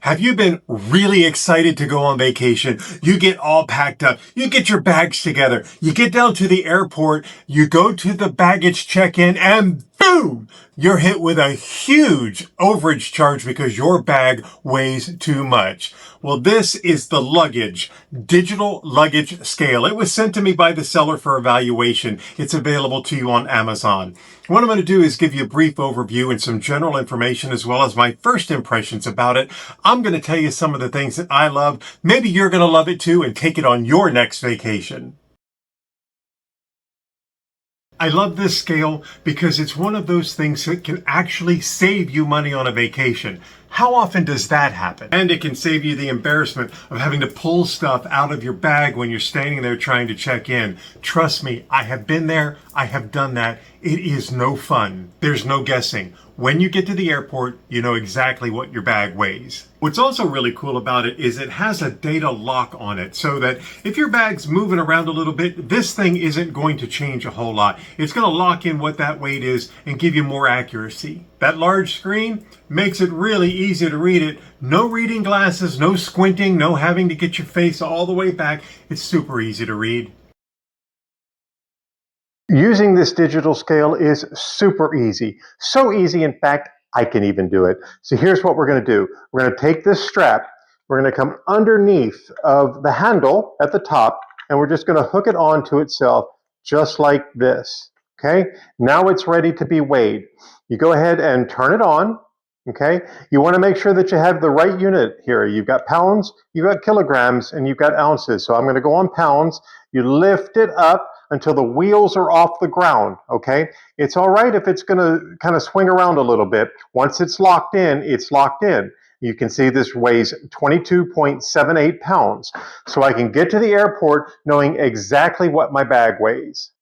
Have you been really excited to go on vacation? You get all packed up. You get your bags together. You get down to the airport. You go to the baggage check-in and boom, you're hit with a huge overage charge because your bag weighs too much. Well, this is the LUGGEX Digital Luggage Scale. It was sent to me by the seller for evaluation. It's available to you on Amazon. What I'm going to do is give you a brief overview and some general information as well as my first impressions about it. I'm going to tell you some of the things that I love. Maybe you're going to love it too and take it on your next vacation. I love this scale because it's one of those things that can actually save you money on a vacation. How often does that happen? And it can save you the embarrassment of having to pull stuff out of your bag when you're standing there trying to check in. Trust me, I have been there. I have done that. It is no fun. There's no guessing. When you get to the airport, you know exactly what your bag weighs. What's also really cool about it is it has a data lock on it so that if your bag's moving around a little bit, this thing isn't going to change a whole lot. It's going to lock in what that weight is and give you more accuracy. That large screen makes it really easy to read it. No reading glasses, no squinting, no having to get your face all the way back. It's super easy to read. Using this digital scale is super easy. So easy, in fact, I can even do it. So here's what we're going to do. We're going to take this strap, we're going to come underneath of the handle at the top, and we're just going to hook it onto itself just like this. Okay, now it's ready to be weighed. You go ahead and turn it on. Okay, you want to make sure that you have the right unit here. You've got pounds, you've got kilograms, and you've got ounces. So I'm going to go on pounds. You lift it up until the wheels are off the ground, okay? It's all right if it's gonna kind of swing around a little bit. Once it's locked in, it's locked in. You can see this weighs 22.78 pounds. So I can get to the airport knowing exactly what my bag weighs.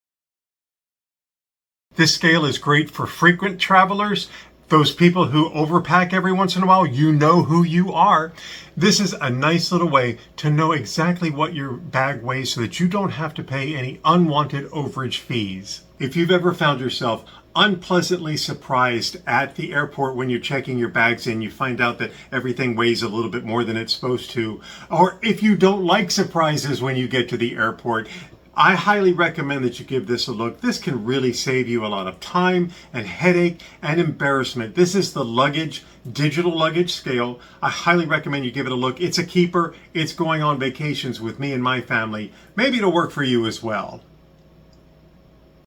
This scale is great for frequent travelers, those people who overpack every once in a while. You know who you are. This is a nice little way to know exactly what your bag weighs so that you don't have to pay any unwanted overage fees. If you've ever found yourself unpleasantly surprised at the airport when you're checking your bags in, you find out that everything weighs a little bit more than it's supposed to, or if you don't like surprises when you get to the airport, I highly recommend that you give this a look. This can really save you a lot of time and headache and embarrassment. This is the LUGGEX Digital Luggage Scale. I highly recommend you give it a look. It's a keeper. It's going on vacations with me and my family. Maybe it'll work for you as well.